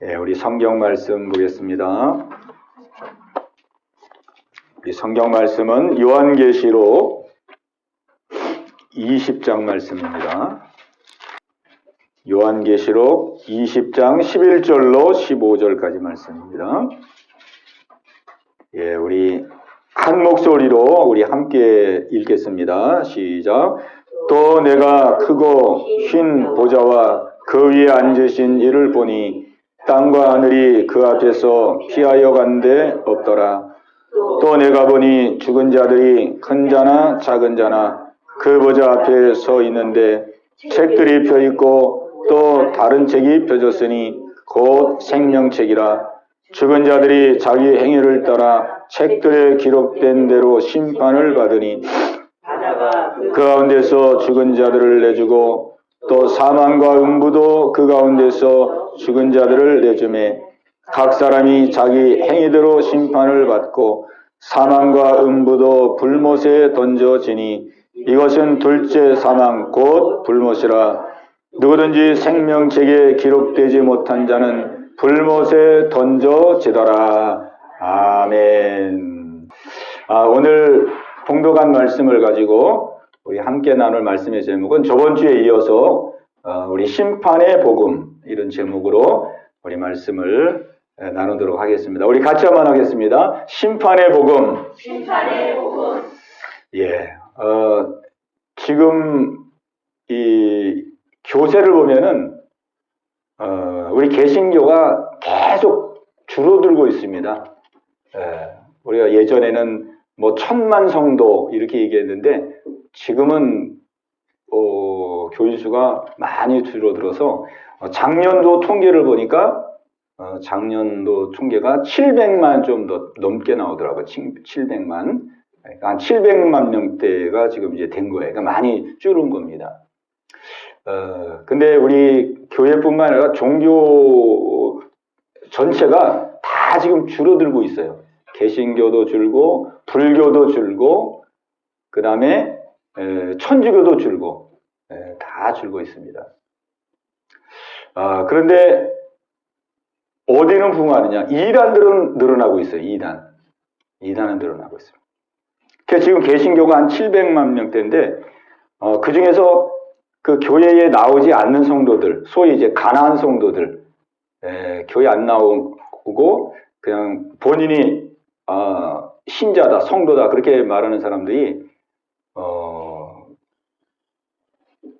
우리 성경 말씀 보겠습니다. 우리 성경 말씀은 요한계시록 20장 말씀입니다. 요한계시록 20장 11절로 15절까지 말씀입니다. 우리 한 목소리로 우리 함께 읽겠습니다. 시작. 또 내가 크고 흰 보좌와 그 위에 앉으신 이를 보니 땅과 하늘이 그 앞에서 피하여 간데 없더라. 또 내가 보니 죽은 자들이 큰 자나 작은 자나 그 보좌 앞에 서 있는데 책들이 펴있고 또 다른 책이 펴졌으니 곧 생명책이라. 죽은 자들이 자기 행위를 따라 책들에 기록된 대로 심판을 받으니 그 가운데서 죽은 자들을 내주고 또 사망과 음부도 그 가운데서 죽은 자들을 내주매 각 사람이 자기 행위대로 심판을 받고 사망과 음부도 불못에 던져지니 이것은 둘째 사망 곧 불못이라. 누구든지 생명책에 기록되지 못한 자는 불못에 던져지더라. 아멘. 오늘 봉독한 말씀을 가지고 우리 함께 나눌 말씀의 제목은 저번 주에 이어서 우리 심판의 복음 이런 제목으로 우리 말씀을 나누도록 하겠습니다. 우리 같이 한번 하겠습니다. 심판의 복음. 심판의 복음. 지금 이 교세를 보면은 우리 개신교가 계속 줄어들고 있습니다. 우리가 예전에는 뭐 1000만 성도 이렇게 얘기했는데 지금은 교인 수가 많이 줄어들어서 작년도 통계를 보니까 작년도 통계가 700만 좀 더 넘게 나오더라고요. 700만. 그러니까 한 700만 명대가 지금 이제 된 거예요. 그러니까 많이 줄은 겁니다. 근데 우리 교회뿐만 아니라 종교 전체가 다 지금 줄어들고 있어요. 개신교도 줄고, 불교도 줄고, 그 다음에 천주교도 줄고, 다 줄고 있습니다. 그런데 어디는 부흥하느냐? 이단들은 늘어나고 있어요. 이단은 늘어나고 있어요. 그래서 지금 개신교가 한 700만 명대인데, 그 중에서 그 교회에 나오지 않는 성도들, 소위 이제 가난한 성도들, 교회 안 나오고 그냥 본인이 신자다, 성도다 그렇게 말하는 사람들이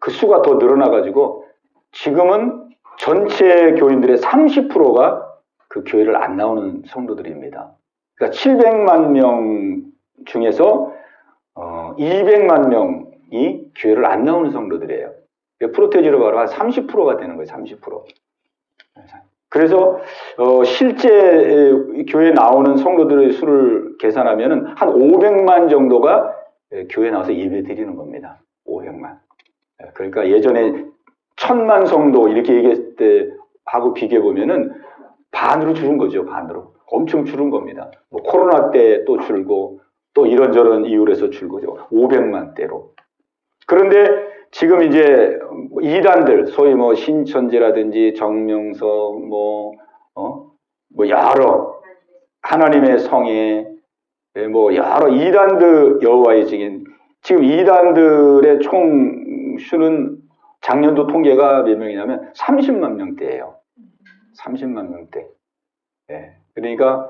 그 수가 더 늘어나가지고 지금은 전체 교인들의 30%가 그 교회를 안 나오는 성도들입니다. 그러니까 700만 명 중에서 200만 명이 교회를 안 나오는 성도들이에요. 프로테지로 바로 한 30%가 되는 거예요. 30%. 그래서 실제 교회에 나오는 성도들의 수를 계산하면은 한 500만 정도가 교회에 나와서 예배 드리는 겁니다. 500만. 그러니까 예전에 1000만 성도 이렇게 얘기했을 때 하고 비교해 보면은 반으로 줄은 거죠. 반으로. 엄청 줄은 겁니다. 뭐 코로나 때 또 줄고 또 이런저런 이유로 해서 줄고 500만 대로. 그런데 지금 이제 이단들, 소위 뭐 신천지라든지 정명석, 뭐 여러 하나님의 성에 뭐 여러 이단들 여호와의 증인, 지금 이단들의 총 수는 작년도 통계가 몇 명이냐면 30만 명대예요. 30만 명대. 그러니까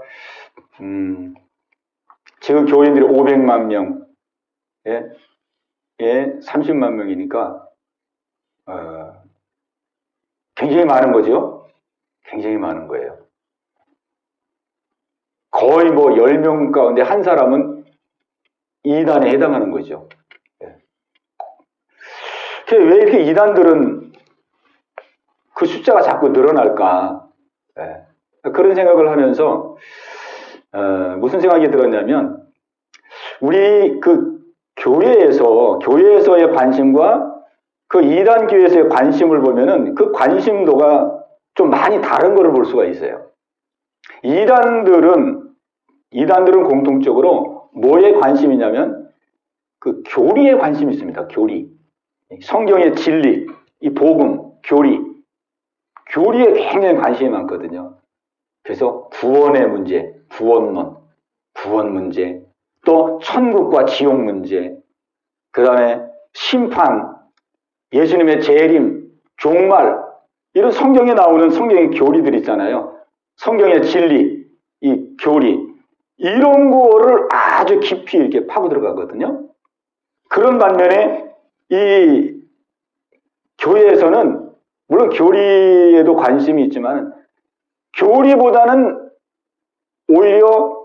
지금 교인들이 500만 명. 30만 명이니까 굉장히 많은 거죠. 굉장히 많은 거예요. 거의 뭐 10명 가운데 한 사람은 이단에 해당하는 거죠. 왜 이렇게 이단들은 그 숫자가 자꾸 늘어날까? 그런 생각을 하면서 무슨 생각이 들었냐면 우리 그 교회에서의 관심과 그 이단 교회에서의 관심을 보면은 그 관심도가 좀 많이 다른 거를 볼 수가 있어요. 이단들은 공통적으로 뭐에 관심이냐면 그 교리에 관심이 있습니다. 교리. 성경의 진리, 이 복음, 교리에 굉장히 관심이 많거든요. 그래서 구원의 문제, 구원 문제, 또 천국과 지옥 문제, 그 다음에 심판, 예수님의 재림, 종말, 이런 성경에 나오는 성경의 교리들 있잖아요. 성경의 진리, 이 교리, 이런 거를 아주 깊이 이렇게 파고 들어가거든요. 그런 반면에 이 교회에서는 물론 교리에도 관심이 있지만 교리보다는 오히려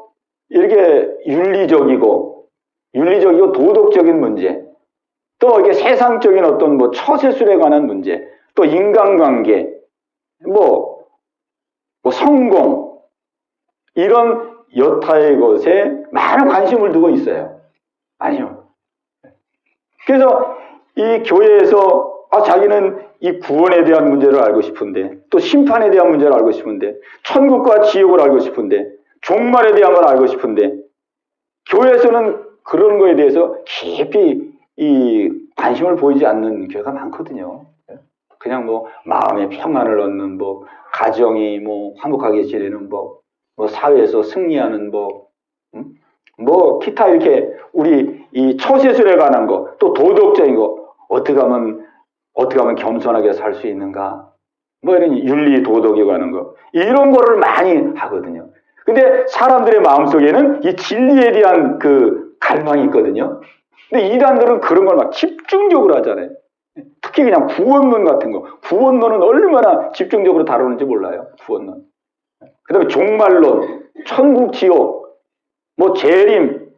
이렇게 윤리적이고 도덕적인 문제, 또 이게 세상적인 어떤 뭐 처세술에 관한 문제, 또 인간관계, 뭐 성공, 이런 여타의 것에 많은 관심을 두고 있어요. 아니요. 그래서 이 교회에서 자기는 이 구원에 대한 문제를 알고 싶은데, 또 심판에 대한 문제를 알고 싶은데, 천국과 지옥을 알고 싶은데, 종말에 대한 걸 알고 싶은데, 교회에서는 그런 거에 대해서 깊이 이 관심을 보이지 않는 교회가 많거든요. 그냥 뭐 마음의 평안을 얻는 법, 가정이 뭐 화목하게 지내는 법, 뭐 사회에서 승리하는 법, 뭐 기타 이렇게 우리 이 처세술에 관한 거, 또 도덕적인 거, 어떻게 하면 겸손하게 살 수 있는가, 뭐 이런 윤리 도덕에 관한 거, 이런 거를 많이 하거든요. 근데 사람들의 마음속에는 이 진리에 대한 그 갈망이 있거든요. 근데 이단들은 그런 걸 막 집중적으로 하잖아요. 특히 그냥 구원론 같은 거. 구원론은 얼마나 집중적으로 다루는지 몰라요. 구원론. 그 다음에 종말론, 천국, 지옥, 뭐 재림,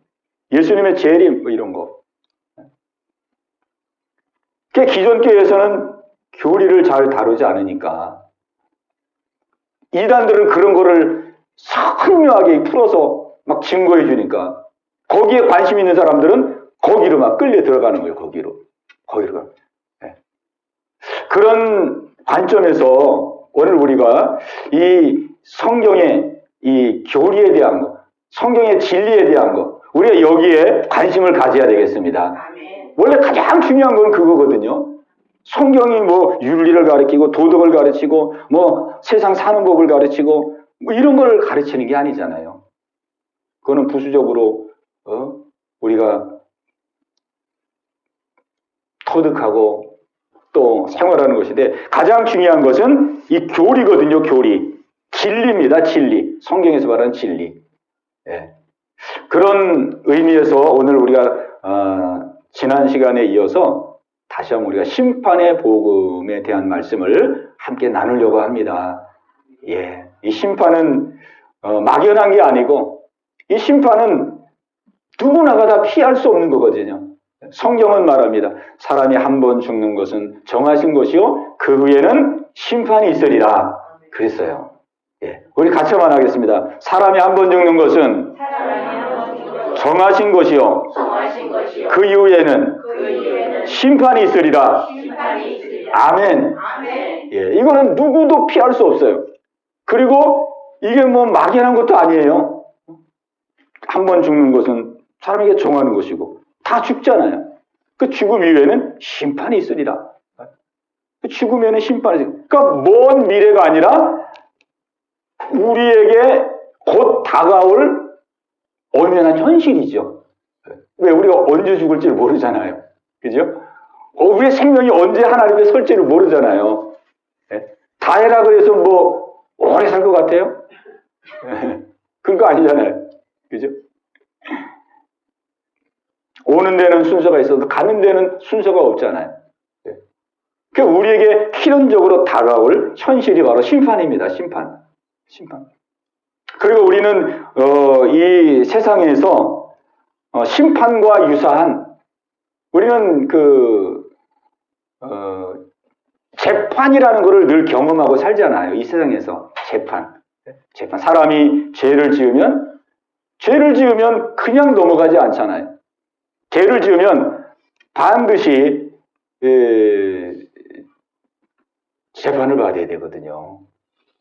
예수님의 재림, 뭐 이런 거. 기존 교회에서는 교리를 잘 다루지 않으니까 이단들은 그런 거를 선명하게 풀어서 막 증거해 주니까 거기에 관심 있는 사람들은 거기로 막 끌려 들어가는 거예요. 거기로. 네. 그런 관점에서 오늘 우리가 이 성경의 이 교리에 대한 거, 성경의 진리에 대한 거, 우리가 여기에 관심을 가져야 되겠습니다. 원래 가장 중요한 건 그거거든요. 성경이 뭐 윤리를 가르치고 도덕을 가르치고 뭐 세상 사는 법을 가르치고 뭐 이런 걸 가르치는 게 아니잖아요. 그거는 부수적으로 우리가 터득하고 또 생활하는 것인데, 가장 중요한 것은 이 교리거든요. 교리. 진리입니다. 진리. 성경에서 말하는 진리. 예. 그런 의미에서 오늘 우리가 지난 시간에 이어서 다시 한번 우리가 심판의 복음에 대한 말씀을 함께 나누려고 합니다. 예. 이 심판은 막연한 게 아니고, 이 심판은 누구나가 다 피할 수 없는 거거든요. 성경은 말합니다. 사람이 한 번 죽는 것은 정하신 것이요, 그 후에는 심판이 있으리라 그랬어요. 예. 우리 같이 한번 하겠습니다. 사람이 한 번 죽는 것은 정하신 것이요, 그 이후에는 심판이 있으리라. 아멘. 예. 이거는 누구도 피할 수 없어요. 그리고 이게 뭐 막연한 것도 아니에요. 한 번 죽는 것은 사람에게 정하는 것이고 다 죽잖아요. 그 죽음 이후에는 심판이 있으리라. 그 죽으면 심판이 있으리라. 그러니까 먼 미래가 아니라 우리에게 곧 다가올 엄연한 현실이죠. 왜? 우리가 언제 죽을지를 모르잖아요. 그죠? 우리의 생명이 언제 하나님의 설지를 모르잖아요. 다 해라 그래서 뭐 오래 살 것 같아요? 그거 아니잖아요. 그죠? 오는 데는 순서가 있어도 가는 데는 순서가 없잖아요. 그 우리에게 필연적으로 다가올 현실이 바로 심판입니다. 심판. 그리고 우리는 이 세상에서 심판과 유사한, 우리는 재판이라는 것을 늘 경험하고 살잖아요. 이 세상에서 재판. 사람이 죄를 지으면 그냥 넘어가지 않잖아요. 죄를 지으면 반드시 재판을 받아야 되거든요.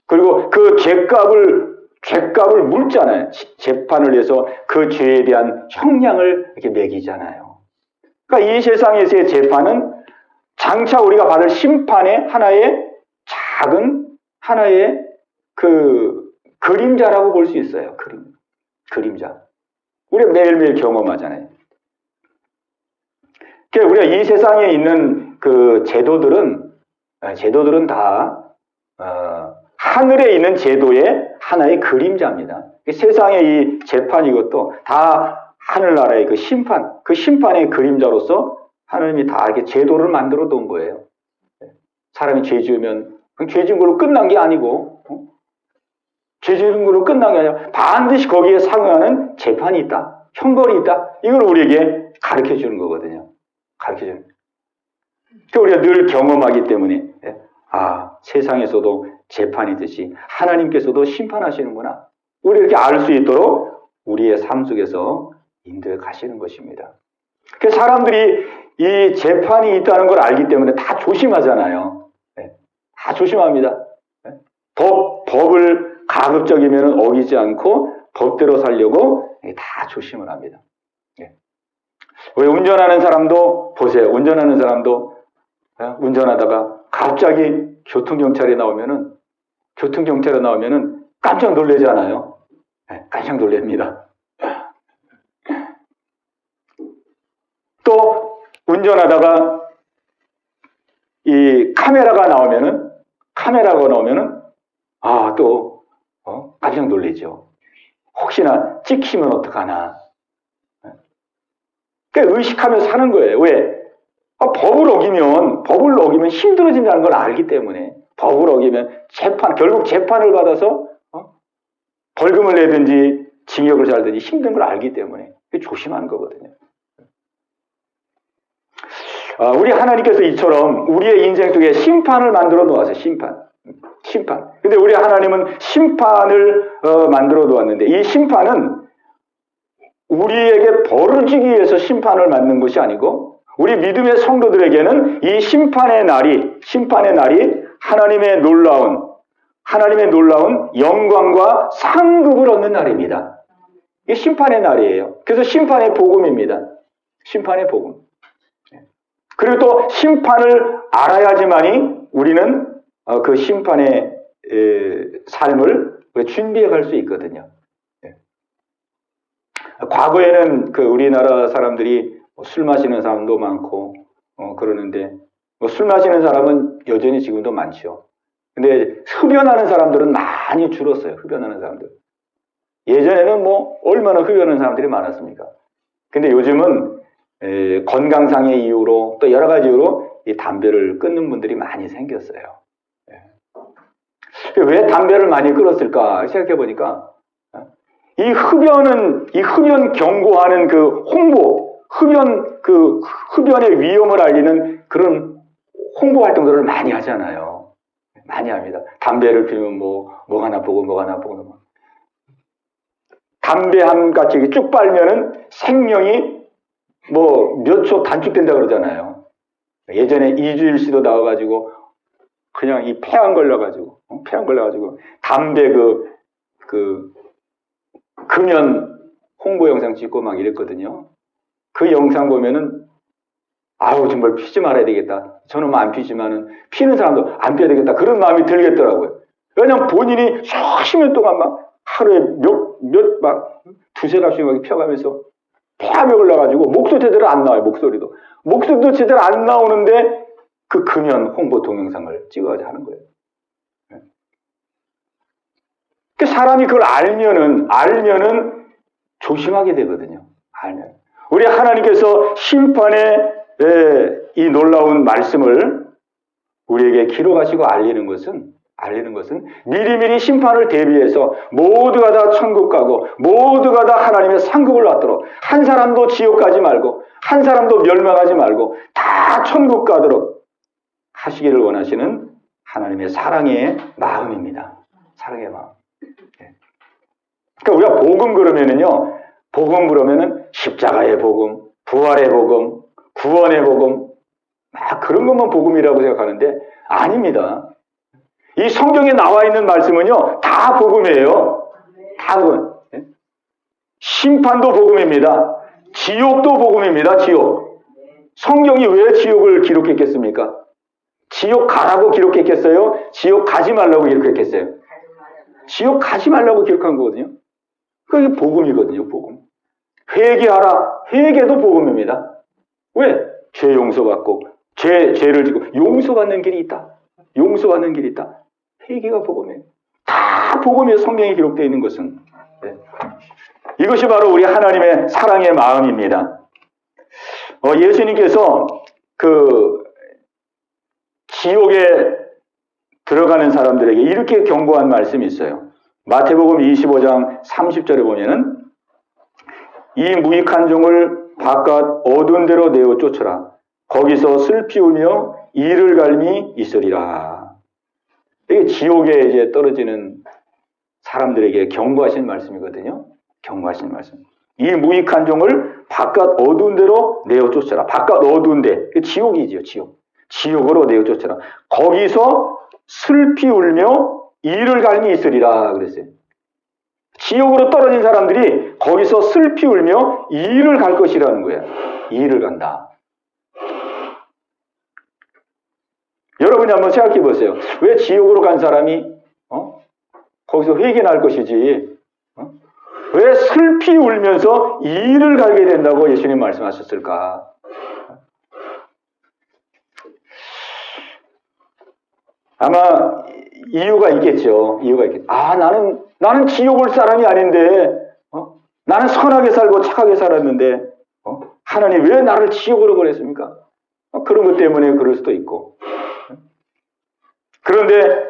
그리고 그 죄값을 물잖아요. 재판을 해서 그 죄에 대한 형량을 이렇게 매기잖아요. 그러니까 이 세상에서의 재판은 장차 우리가 받을 심판의 하나의 작은 하나의 그 그림자라고 볼 수 있어요. 그림자. 우리가 매일매일 경험하잖아요. 그러니까 우리가 이 세상에 있는 그 제도들은 다 하늘에 있는 제도의 하나의 그림자입니다. 세상의 이 재판 이것도 다 하늘나라의 그 심판의 그림자로서 하나님이 다 이렇게 제도를 만들어 놓은 거예요. 사람이 죄 지으면 죄 지은 걸로 끝난 게 아니고 죄 지은 걸로 끝난 게 아니라 반드시 거기에 상응하는 재판이 있다. 형벌이 있다. 이걸 우리에게 가르쳐 주는 거거든요. 가르쳐 주는. 그러니까 우리가 늘 경험하기 때문에 세상에서도 재판이 있듯이 하나님께서도 심판하시는구나. 우리 이렇게 알 수 있도록 우리의 삶 속에서 인도해 가시는 것입니다. 그래서 사람들이 이 재판이 있다는 걸 알기 때문에 다 조심하잖아요. 다 조심합니다. 법을 가급적이면 어기지 않고 법대로 살려고 다 조심을 합니다. 우리 운전하는 사람도 보세요. 운전하는 사람도 운전하다가 갑자기 교통경찰이 나오면은 깜짝 놀라잖아요. 깜짝 놀랍니다. 또 운전하다가 이 카메라가 나오면은 또 깜짝 놀라죠. 혹시나 찍히면 어떡하나. 그러니까 의식하며 사는 거예요. 왜? 법을 어기면 힘들어진다는 걸 알기 때문에 법을 어기면 결국 재판을 받아서 벌금을 내든지 징역을 살든지 힘든 걸 알기 때문에 조심하는 거거든요. 우리 하나님께서 이처럼 우리의 인생 속에 심판을 만들어 놓았어요. 심판. 근데 우리 하나님은 심판을 만들어 놓았는데 이 심판은 우리에게 벌을 주기 위해서 심판을 만든 것이 아니고 우리 믿음의 성도들에게는 이 심판의 날이 하나님의 놀라운 영광과 상급을 얻는 날입니다. 이게 심판의 날이에요. 그래서 심판의 복음입니다. 심판의 복음. 그리고 또 심판을 알아야지만이 우리는 그 심판의 삶을 준비해 갈 수 있거든요. 과거에는 그 우리나라 사람들이 술 마시는 사람도 많고 그러는데 술 마시는 사람은 여전히 지금도 많죠. 근데 흡연하는 사람들은 많이 줄었어요. 흡연하는 사람들. 예전에는 얼마나 흡연하는 사람들이 많았습니까? 근데 요즘은 건강상의 이유로 또 여러 가지 이유로 이 담배를 끊는 분들이 많이 생겼어요. 왜 담배를 많이 끊었을까 생각해 보니까 이 흡연 경고하는 그 홍보, 흡연의 위험을 알리는 그런 홍보 활동들을 많이 하잖아요. 많이 합니다. 담배를 피우면 뭐가 나쁘고. 담배 한 가지 쭉 빨면은 생명이 몇 초 단축된다 그러잖아요. 예전에 이주일 씨도 나와가지고 그냥 이 폐암 걸려가지고 담배 금연 홍보 영상 찍고 막 이랬거든요. 그 영상 보면은 정말 피지 말아야 되겠다. 저는 안 피지만은 피는 사람도 안 피워야 되겠다. 그런 마음이 들겠더라고요. 왜냐면 본인이 수십 년 동안 막 하루에 두세 갑씩 막 피워가면서 폐암에 걸려가지고 목소리 제대로 안 나와요. 목소리도 제대로 안 나오는데 그 금연 홍보 동영상을 찍어가지고 하는 거예요. 그 사람이 그걸 알면은 조심하게 되거든요. 우리 하나님께서 심판의 이 놀라운 말씀을 우리에게 기록하시고 알리는 것은 미리미리 심판을 대비해서 모두가 다 천국 가고 모두가 다 하나님의 상급을 받도록 한 사람도 지옥 가지 말고 한 사람도 멸망하지 말고 다 천국 가도록 하시기를 원하시는 하나님의 사랑의 마음입니다. 사랑의 마음. 그러니까 우리가 복음 그러면은 십자가의 복음, 부활의 복음, 구원의 복음, 그런 것만 복음이라고 생각하는데 아닙니다. 이 성경에 나와 있는 말씀은요, 다 복음이에요. 다 복음. 심판도 복음입니다. 지옥도 복음입니다. 지옥. 성경이 왜 지옥을 기록했겠습니까? 지옥 가라고 기록했겠어요? 지옥 가지 말라고 기록했겠어요? 지옥 가지 말라고 기록한 거거든요. 그게 복음이거든요, 복음. 회개하라. 회개도 복음입니다. 왜? 죄 용서받고, 죄를 지고, 용서받는 길이 있다. 용서받는 길이 있다. 회개가 복음이에요. 다 복음에 성경에 기록되어 있는 것은. 네. 이것이 바로 우리 하나님의 사랑의 마음입니다. 예수님께서 지옥에 들어가는 사람들에게 이렇게 경고한 말씀이 있어요. 마태복음 25장 30절에 보면은 이 무익한 종을 바깥 어두운 데로 내어 쫓으라. 거기서 슬피 울며 이를 갈미 있으리라. 이게 지옥에 이제 떨어지는 사람들에게 경고하신 말씀이거든요. 경고하신 말씀. 이 무익한 종을 바깥 어두운 데로 내어 쫓으라. 바깥 어두운 데. 지옥이지요, 지옥. 지옥으로 내어 쫓으라. 거기서 슬피 울며 이를 갈미 있으리라 그랬어요. 지옥으로 떨어진 사람들이 거기서 슬피 울며 이를 갈 것이라는 거예요. 이를 간다. 여러분이 한번 생각해 보세요. 왜 지옥으로 간 사람이 거기서 회개할 것이지 왜 슬피 울면서 이를 갈게 된다고 예수님 말씀하셨을까? 아마 이유가 있겠죠. 이유가 있겠죠. 나는 지옥 올 사람이 아닌데, 나는 선하게 살고 착하게 살았는데, 하나님 왜 나를 지옥으로 보냈습니까? 그런 것 때문에 그럴 수도 있고. 그런데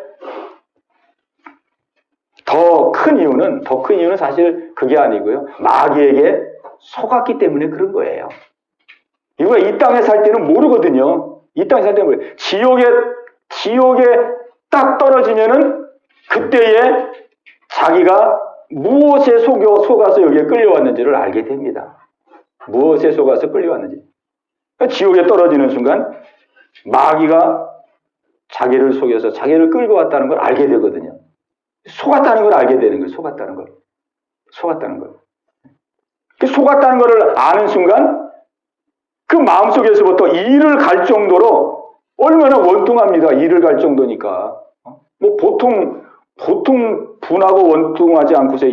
더 큰 이유는 사실 그게 아니고요. 마귀에게 속았기 때문에 그런 거예요. 이거 이 땅에 살 때는 모르거든요. 이 땅에 살 때는 모르요 지옥에 딱 떨어지면은 그때에 자기가 무엇에 속아서 여기에 끌려왔는지를 알게 됩니다. 무엇에 속아서 끌려왔는지. 지옥에 떨어지는 순간 마귀가 자기를 속여서 자기를 끌고 왔다는 걸 알게 되거든요. 속았다는 걸 알게 되는 거예요. 속았다는 걸. 속았다는 걸 아는 순간 그 마음속에서부터 이를 갈 정도로 얼마나 원통합니다. 이를 갈 정도니까. 보통 분하고 원통하지 않고서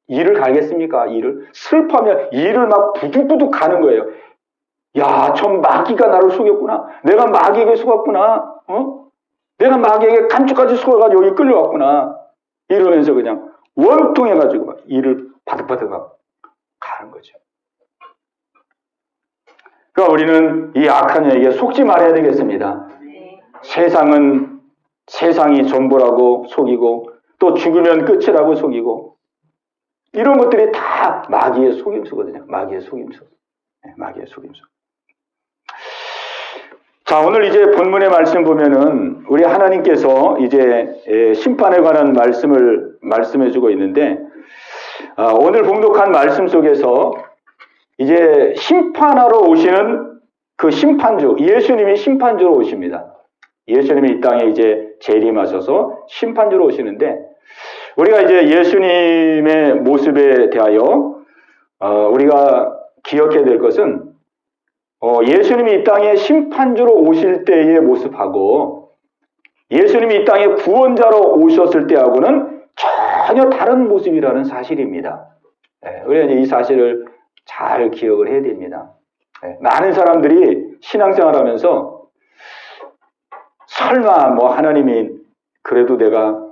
이를 갈겠습니까? 이를 슬퍼하면 이를 막 부득부득 가는 거예요. 야, 저 마귀가 나를 속였구나. 내가 마귀에게 속았구나. 내가 마귀에게 감쪽까지 속아가지고 여기 끌려왔구나. 이러면서 그냥 원통해가지고 막 이를 바득바득 가는 거죠. 그러니까 우리는 이 악한 영에게 속지 말아야 되겠습니다. 세상이 전부라고 속이고 또 죽으면 끝이라고 속이고 이런 것들이 다 마귀의 속임수거든요. 마귀의 속임수. 자, 오늘 이제 본문의 말씀 보면은 우리 하나님께서 이제 심판에 관한 말씀을 말씀해주고 있는데 오늘 봉독한 말씀 속에서 이제 심판하러 오시는 그 심판주, 예수님이 심판주로 오십니다. 예수님이 이 땅에 이제 재림하셔서 심판주로 오시는데 우리가 이제 예수님의 모습에 대하여 우리가 기억해야 될 것은 예수님이 이 땅에 심판주로 오실 때의 모습하고 예수님이 이 땅에 구원자로 오셨을 때하고는 전혀 다른 모습이라는 사실입니다. 우리가 이제 이 사실을 잘 기억을 해야 됩니다. 많은 사람들이 신앙생활하면서 설마 하나님이 그래도 내가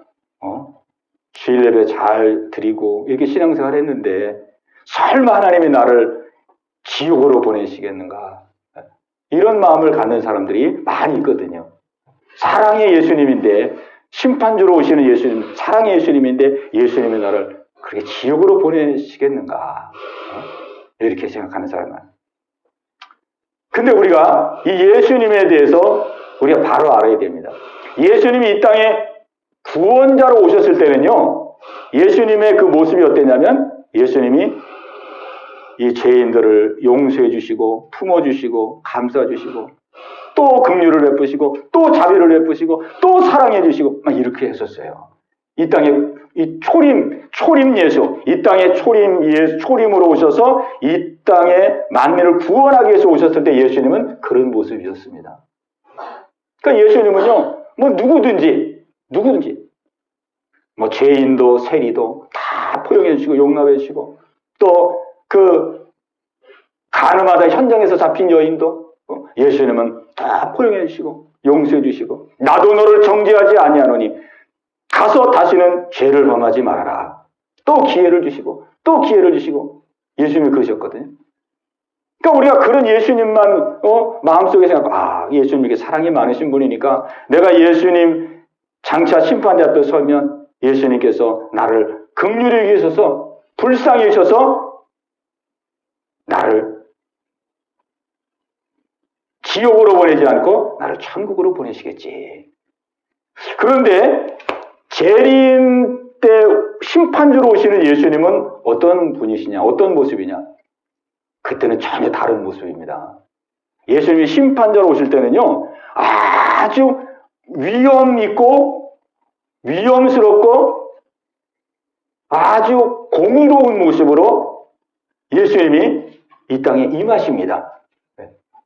주일 예배 잘 드리고 이렇게 신앙생활 했는데 설마 하나님이 나를 지옥으로 보내시겠는가 이런 마음을 갖는 사람들이 많이 있거든요. 사랑의 예수님인데 심판주로 오시는 예수님, 사랑의 예수님인데 예수님이 나를 그렇게 지옥으로 보내시겠는가 이렇게 생각하는 사람은. 근데 우리가 이 예수님에 대해서 우리가 바로 알아야 됩니다. 예수님이 이 땅에 구원자로 오셨을 때는요, 예수님의 그 모습이 어땠냐면 예수님이 이 죄인들을 용서해 주시고 품어 주시고 감싸 주시고 또 긍휼을 베푸시고 또 자비를 베푸시고 또 사랑해 주시고 막 이렇게 했었어요. 이 땅에 이 초림 예수, 이 땅에 초림으로 오셔서 이 땅에 만민을 구원하기 위해서 오셨을 때 예수님은 그런 모습이었습니다. 그러니까 예수님은요, 뭐 누구든지 뭐 죄인도 세리도 다 포용해 주시고 용납해 주시고, 또 그 가늠하다 현장에서 잡힌 여인도 예수님은 다 포용해 주시고 용서해 주시고, 나도 너를 정죄하지 아니하노니 가서 다시는 죄를 범하지 말아라. 또 기회를 주시고 또 기회를 주시고, 예수님이 그러셨거든요. 그러니까 우리가 그런 예수님만 마음속에 생각하고, 예수님 이렇게 사랑이 많으신 분이니까 내가 예수님 장차 심판대 앞에 서면 예수님께서 나를 긍휼히 여기셔서 불쌍히 여기셔서 나를 지옥으로 보내지 않고 나를 천국으로 보내시겠지. 그런데 재림 때 심판주로 오시는 예수님은 어떤 분이시냐, 어떤 모습이냐? 그때는 전혀 다른 모습입니다. 예수님이 심판자로 오실 때는요, 아주 위험 있고 위험스럽고 아주 공의로운 모습으로 예수님이 이 땅에 임하십니다.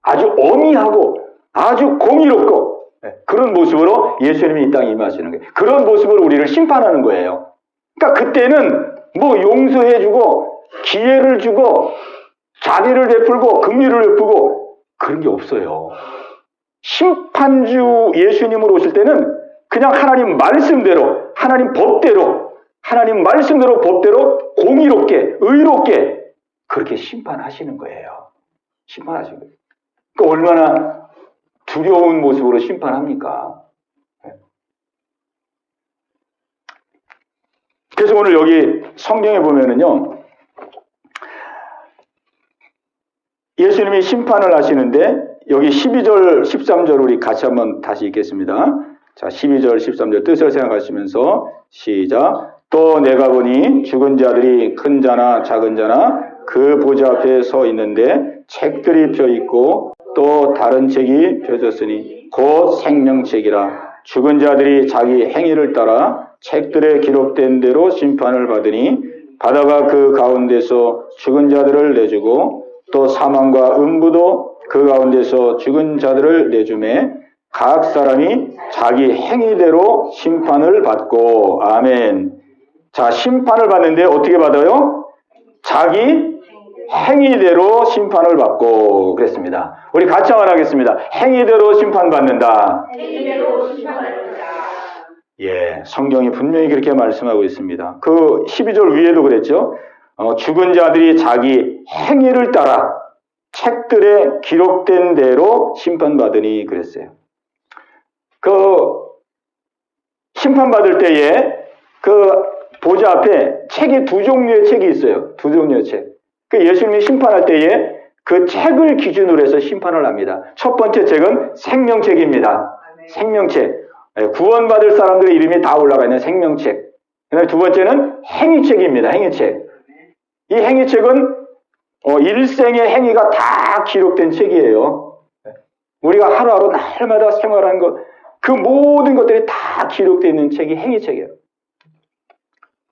아주 엄히하고 아주 공의롭고 그런 모습으로 예수님이 이 땅에 임하시는 거예요. 그런 모습으로 우리를 심판하는 거예요. 그러니까 그때는 뭐 용서해주고 기회를 주고 자비를 베풀고 긍휼을 베풀고 그런 게 없어요. 심판주 예수님으로 오실 때는 그냥 하나님 말씀대로, 하나님 법대로, 하나님 말씀대로 법대로 공의롭게 의롭게 그렇게 심판하시는 거예요. 심판하시는 거예요. 그러니까 얼마나 두려운 모습으로 심판합니까? 그래서 오늘 여기 성경에 보면은요, 예수님이 심판을 하시는데 여기 12절, 13절 우리 같이 한번 다시 읽겠습니다. 자, 12절, 13절 뜻을 생각하시면서 시작. 또 내가 보니 죽은 자들이 큰 자나 작은 자나 그 보좌 앞에 서 있는데 책들이 펴 있고 또 다른 책이 펴졌으니 곧 생명책이라. 죽은 자들이 자기 행위를 따라 책들에 기록된 대로 심판을 받으니 바다가 그 가운데서 죽은 자들을 내주고 또 사망과 음부도 그 가운데서 죽은 자들을 내주매 각 사람이 자기 행위대로 심판을 받고. 아멘. 자, 심판을 받는데 어떻게 받아요? 자기 행위대로 심판을 받고 그랬습니다. 우리 같이 한번 하겠습니다. 행위대로 심판받는다. 행위대로 심판받는다. 예, 성경이 분명히 그렇게 말씀하고 있습니다. 그 12절 위에도 그랬죠. 죽은 자들이 자기 행위를 따라 책들에 기록된 대로 심판받으니 그랬어요. 그 심판받을 때에 그 보좌 앞에 책이 두 종류의 책이 있어요. 두 종류의 책. 그 예수님이 심판할 때에 그 책을 기준으로 해서 심판을 합니다. 첫 번째 책은 생명책입니다. 생명책. 구원받을 사람들의 이름이 다 올라가 있는 생명책. 그다음에 두 번째는 행위책입니다. 행위책. 이 행위책은 일생의 행위가 다 기록된 책이에요. 우리가 하루하루 날마다 생활하는 것, 그 모든 것들이 다 기록되어 있는 책이 행위책이에요.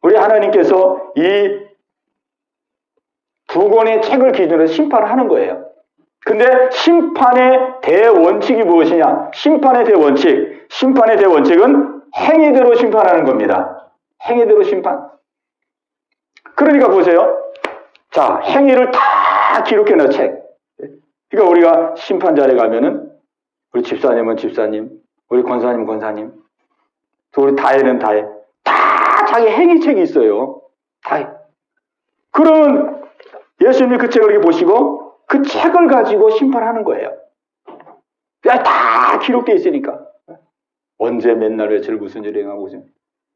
우리 하나님께서 이 두 권의 책을 기준으로 심판을 하는 거예요. 근데 심판의 대원칙이 무엇이냐? 심판의 대원칙은 행위대로 심판하는 겁니다. 행위대로 심판. 그러니까 보세요. 자, 행위를 다 기록해놓은 책. 그러니까 우리가 심판 자리에 가면은 우리 집사님은 집사님, 우리 권사님은 권사님, 또 우리 다혜는 다혜. 다 자기 행위책이 있어요. 다혜. 그러면 예수님이 그 책을 이렇게 보시고 그 책을 가지고 심판하는 거예요. 다 기록되어 있으니까. 언제 맨날 며칠 무슨 일을 행하고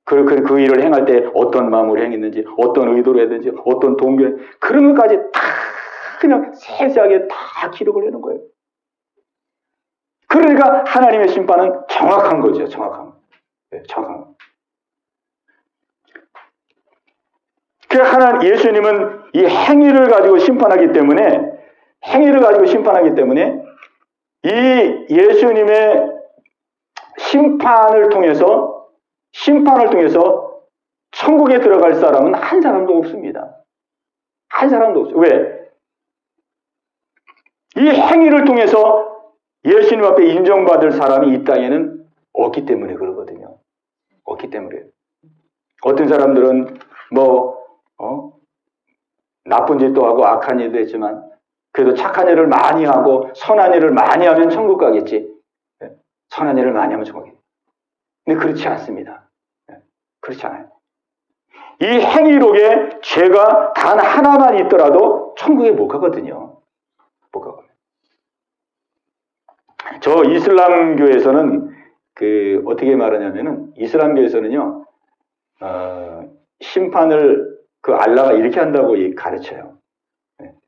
그 일을 행할 때 어떤 마음으로 행했는지, 어떤 의도로 했는지, 어떤 동기, 그런 것까지 다 그냥 세세하게 다 기록을 해놓은 거예요. 그러니까 하나님의 심판은 정확한 거죠. 정확한 거. 그러니까 예수님은 이 행위를 가지고 심판하기 때문에 이 예수님의 심판을 통해서 천국에 들어갈 사람은 한 사람도 없습니다. 한 사람도 없어요. 왜? 이 행위를 통해서 예수님 앞에 인정받을 사람이 이 땅에는 없기 때문에 그러거든요. 없기 때문에. 어떤 사람들은 나쁜 짓도 하고 악한 일도 했지만 그래도 착한 일을 많이 하고 선한 일을 많이 하면 천국 가겠지. 선한 일을 많이 하면 천국 가겠지. 근데 그렇지 않습니다. 그렇지 않아요. 이 행위록에 죄가 단 하나만 있더라도 천국에 못 가거든요. 못 가거든요. 저 이슬람교에서는 어떻게 말하냐면은 이슬람교에서는요, 심판을 알라가 이렇게 한다고 가르쳐요.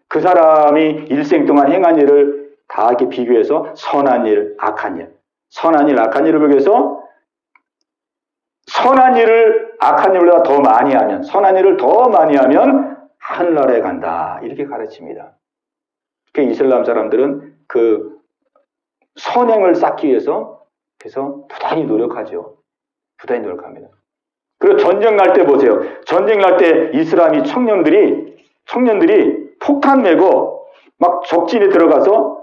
그 사람이 일생 동안 행한 일을 다 이렇게 비교해서 선한 일, 악한 일, 선한 일, 악한 일을 비교해서 선한 일을 악한 일보다 더 많이 하면, 선한 일을 더 많이 하면 하늘나라에 간다. 이렇게 가르칩니다. 그 이슬람 사람들은 그 선행을 쌓기 위해서 그래서 부단히 노력하죠. 부단히 노력합니다. 그리고 전쟁 날 때 보세요. 전쟁 날 때 이슬람이 청년들이 폭탄 메고 막 적진에 들어가서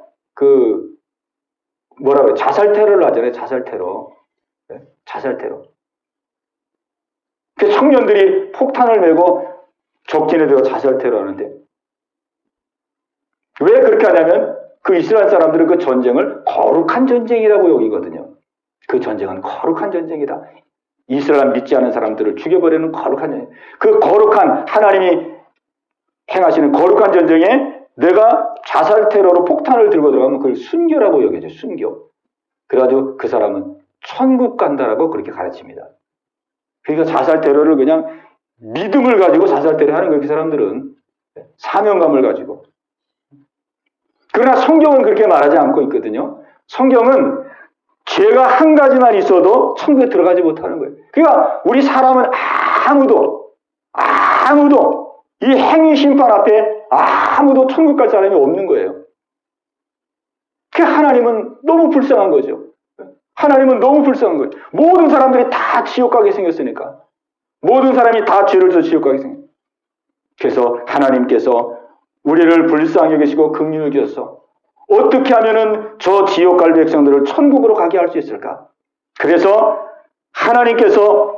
자살 테러를 하잖아요. 자살 테러. 자살 테러. 그 청년들이 폭탄을 메고 적진에 들어가 자살 테러 하는데 왜 그렇게 하냐면 그 이스라엘 사람들은 그 전쟁을 거룩한 전쟁이라고 여기거든요. 그 전쟁은 거룩한 전쟁이다. 이스라엘 믿지 않은 사람들을 죽여버리는 거룩한 전쟁. 그 거룩한 하나님이 행하시는 거룩한 전쟁에 내가 자살 테러로 폭탄을 들고 들어가면 그걸 순교라고 여겨져. 순교. 그래가지고 그 사람은 천국 간다라고 그렇게 가르칩니다. 그러니까 자살 테러를 그냥 믿음을 가지고 자살 테러 하는 거예요. 그 사람들은 사명감을 가지고. 그러나 성경은 그렇게 말하지 않고 있거든요. 성경은 죄가 한 가지만 있어도 천국에 들어가지 못하는 거예요. 그러니까 우리 사람은 아무도 이 행위 심판 앞에 아무도 천국 갈 사람이 없는 거예요. 그 하나님은 너무 불쌍한 거죠. 하나님은 너무 불쌍한 거예요. 모든 사람들이 다 지옥 가게 생겼으니까. 모든 사람이 다 죄를 져서 지옥 가게 생겼어요. 그래서 하나님께서 우리를 불쌍히 여기시고 긍휼히 여기셔서 어떻게 하면은 저 지옥 갈 백성들을 천국으로 가게 할 수 있을까? 그래서 하나님께서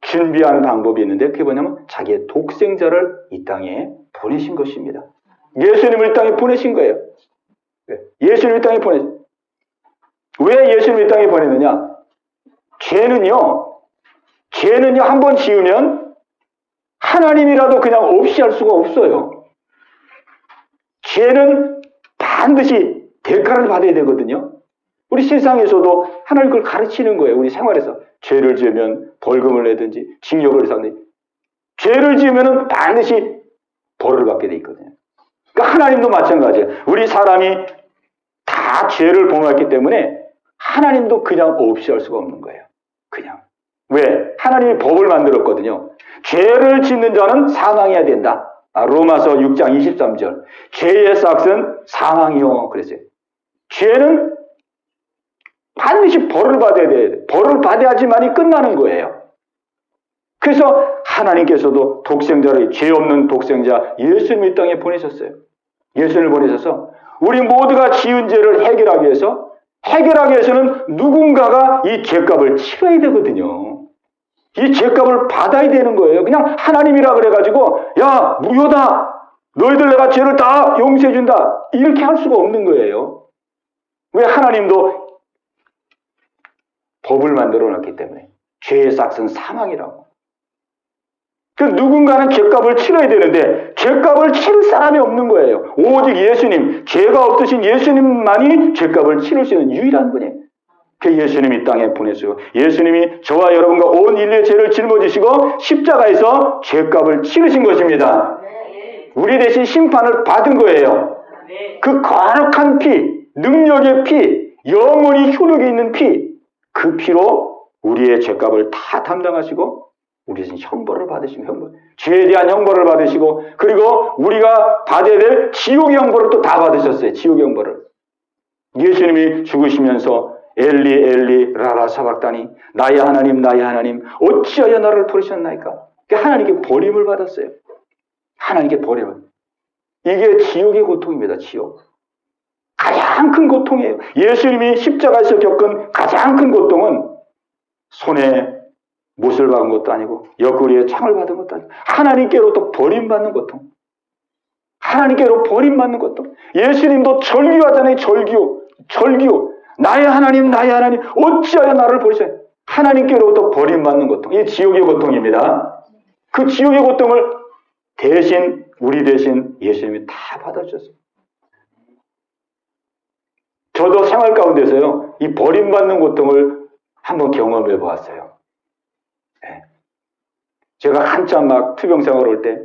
준비한 방법이 있는데 그게 뭐냐면 자기의 독생자를 이 땅에 보내신 것입니다. 예수님을 이 땅에 보내신 거예요. 예수님을 이 땅에 보내신. 왜 예수님을 이 땅에 보내느냐? 죄는요 한번 지으면 하나님이라도 그냥 없이 할 수가 없어요. 죄는 반드시 대가를 받아야 되거든요. 우리 세상에서도 하나님 그걸 가르치는 거예요. 우리 생활에서. 죄를 지으면 벌금을 내든지 징역을 사든지 죄를 지으면 반드시 벌을 받게 돼 있거든요. 그러니까 하나님도 마찬가지예요. 우리 사람이 다 죄를 범했기 때문에 하나님도 그냥 없이 할 수가 없는 거예요. 그냥. 왜? 하나님이 법을 만들었거든요. 죄를 짓는 자는 사망해야 된다. 로마서 6장 23절. 죄의 삭은 사망이요. 그랬어요. 죄는 반드시 벌을 받아야 돼. 벌을 받아야지만이 끝나는 거예요. 그래서 하나님께서도 독생자를, 죄 없는 독생자 예수님을 이 땅에 보내셨어요. 예수님을 보내셔서 우리 모두가 지은 죄를 해결하기 위해서는 누군가가 이 죄값을 치러야 되거든요. 이 죄값을 받아야 되는 거예요. 그냥 하나님이라 그래가지고 야 무효다. 너희들 내가 죄를 다 용서해준다. 이렇게 할 수가 없는 거예요. 왜? 하나님도 법을 만들어 놨기 때문에. 죄의 삭은 사망이라고. 그 누군가는 죄값을 치러야 되는데 죄값을 치를 사람이 없는 거예요. 오직 예수님, 죄가 없으신 예수님만이 죄값을 치를 수 있는 유일한 분이에요. 그 예수님이 이 땅에 보내시고 예수님이 저와 여러분과 온 인류의 죄를 짊어지시고 십자가에서 죄값을 치르신 것입니다. 우리 대신 심판을 받은 거예요. 그 거룩한 피, 능력의 피, 영원히 효력이 있는 피, 그 피로 우리의 죄값을 다 담당하시고 우리 대신 형벌을 받으시고 죄에 대한 형벌을 받으시고 그리고 우리가 받아야 될 지옥의 형벌을 또 다 받으셨어요. 지옥의 형벌을. 예수님이 죽으시면서 엘리 엘리 라라 사박다니 나의 하나님 어찌하여 나를 버리셨나이까. 하나님께 버림을 받았어요. 하나님께 버림을. 이게 지옥의 고통입니다. 지옥. 가장 큰 고통이에요. 예수님이 십자가에서 겪은 가장 큰 고통은 손에 못을 박은 것도 아니고 옆구리에 창을 받은 것도 아니고 하나님께로부터 버림받는 고통. 하나님께로 버림받는 고통. 예수님도 절규하잖아요. 절규. 나의 하나님 어찌하여 나를 버리세요. 하나님께로부터 버림받는 고통. 이게 지옥의 고통입니다. 그 지옥의 고통을 우리 대신 예수님이 다 받아주셨어요. 저도 생활 가운데서요, 이 버림받는 고통을 한번 경험해 보았어요. 네. 제가 한참 막 투병 생활할 때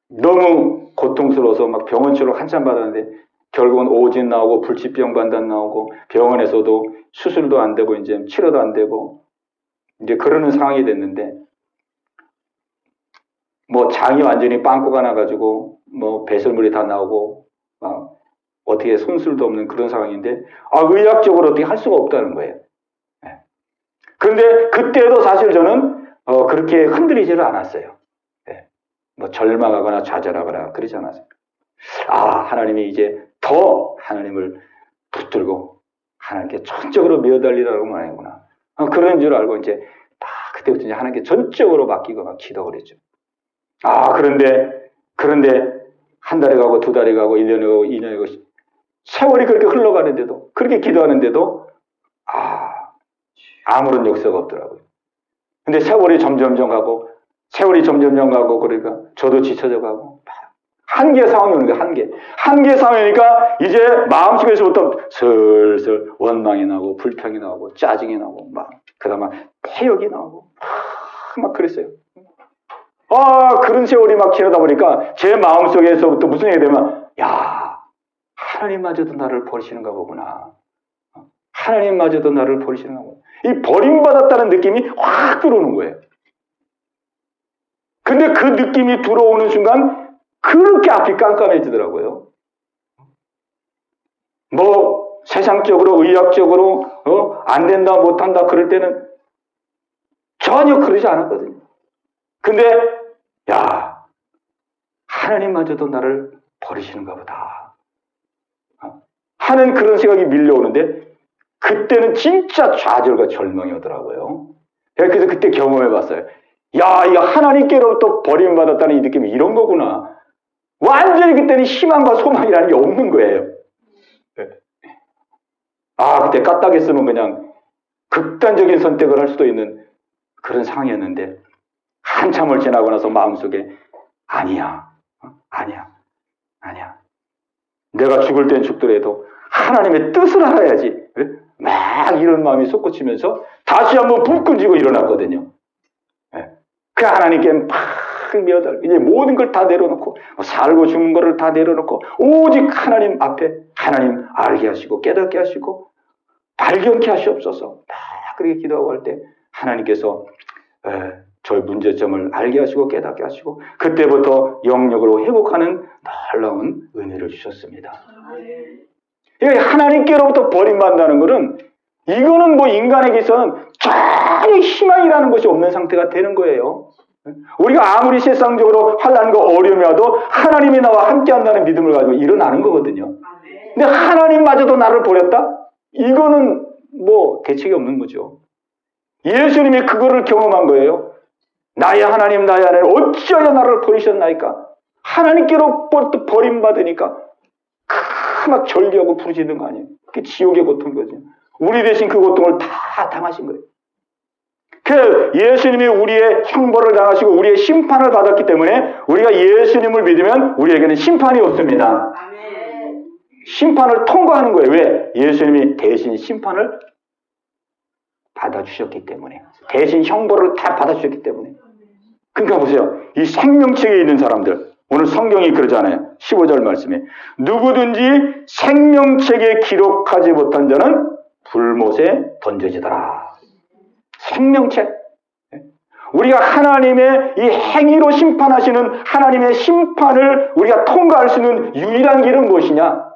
너무 고통스러워서 막 병원 치료 한참 받았는데 결국은 오진 나오고 불치병 판단 나오고 병원에서도 수술도 안 되고 이제 치료도 안 되고 이제 그러는 상황이 됐는데 뭐 장이 완전히 빵꾸가 나가지고 뭐 배설물이 다 나오고 막 어떻게 손술도 없는 그런 상황인데 의학적으로 어떻게 할 수가 없다는 거예요. 네. 그런데 그때도 사실 저는 그렇게 흔들리지를 않았어요. 네. 뭐 절망하거나 좌절하거나 그러지 않았어요. 하나님이 이제 더 하나님을 붙들고 하나님께 전적으로 매어달리라고 말하는구나. 그런 줄 알고 이제 딱 그때부터 이제 하나님께 전적으로 맡기고 막 기도를 했죠. 그런데 한 달이 가고 두 달이 가고 1년이 가고 2년이 가고 세월이 그렇게 흘러가는데도 그렇게 기도하는데도 아무런 역사가 없더라고요. 근데 세월이 점점 가고 그러니까 저도 지쳐져 가고 한계 상황이 오는 거예요. 한계 상황이니까 이제 마음속에서부터 슬슬 원망이 나고 불평이 나고 짜증이 나고 막 그다음에 폐역이 나오고 막 그랬어요. 그런 세월이 막 지나다 보니까 제 마음속에서부터 무슨 얘기가 되면 하나님마저도 나를 버리시는가 보구나. 하나님마저도 나를 버리시는가 보구나. 이 버림받았다는 느낌이 확 들어오는 거예요. 근데 그 느낌이 들어오는 순간 그렇게 앞이 깜깜해지더라고요. 뭐 세상적으로 의학적으로 안 된다 못한다 그럴 때는 전혀 그러지 않았거든요. 근데 하나님마저도 나를 버리시는가 보다 하는 그런 생각이 밀려오는데 그때는 진짜 좌절과 절망이 오더라고요. 그래서 그때 경험해봤어요. 이거 하나님께로부터 버림받았다는 이 느낌이 이런 거구나. 완전히 그때는 희망과 소망이라는 게 없는 거예요. 그때 까딱했으면 그냥 극단적인 선택을 할 수도 있는 그런 상황이었는데 한참을 지나고 나서 마음속에 아니야. 내가 죽을 땐 죽더라도 하나님의 뜻을 알아야지. 막 이런 마음이 솟구치면서 다시 한번 불끈 쥐고 일어났거든요. 그 하나님께 막 이제 모든 걸 다 내려놓고 살고 죽는 거를 다 내려놓고 오직 하나님 앞에 하나님 알게 하시고 깨닫게 하시고 발견케 하시옵소서. 막 그렇게 기도하고 할 때 하나님께서 저의 문제점을 알게 하시고 깨닫게 하시고 그때부터 영역으로 회복하는 놀라운 은혜를 주셨습니다. 하나님께로부터 버림받는다는 것은 이거는 뭐 인간에게서는 전혀 희망이라는 것이 없는 상태가 되는 거예요. 우리가 아무리 세상적으로 환난과 어려움이 와도 하나님이 나와 함께한다는 믿음을 가지고 일어나는 거거든요. 근데 하나님마저도 나를 버렸다? 이거는 뭐 대책이 없는 거죠. 예수님이 그거를 경험한 거예요. 나의 하나님 어찌하여 나를 버리셨나이까? 하나님께로부터 버림받으니까 막 절규하고 부르짖는 거 아니에요. 그게 지옥의 고통인 거죠. 우리 대신 그 고통을 다 당하신 거예요. 예수님이 우리의 형벌을 당하시고 우리의 심판을 받았기 때문에 우리가 예수님을 믿으면 우리에게는 심판이 없습니다. 심판을 통과하는 거예요. 왜? 예수님이 대신 심판을 받아주셨기 때문에. 대신 형벌을 다 받아주셨기 때문에. 그러니까 보세요. 이 생명책에 있는 사람들. 오늘 성경이 그러잖아요. 15절 말씀에. 누구든지 생명책에 기록하지 못한 자는 불못에 던져지더라. 생명책. 우리가 하나님의 이 행위로 심판하시는 하나님의 심판을 우리가 통과할 수 있는 유일한 길은 무엇이냐?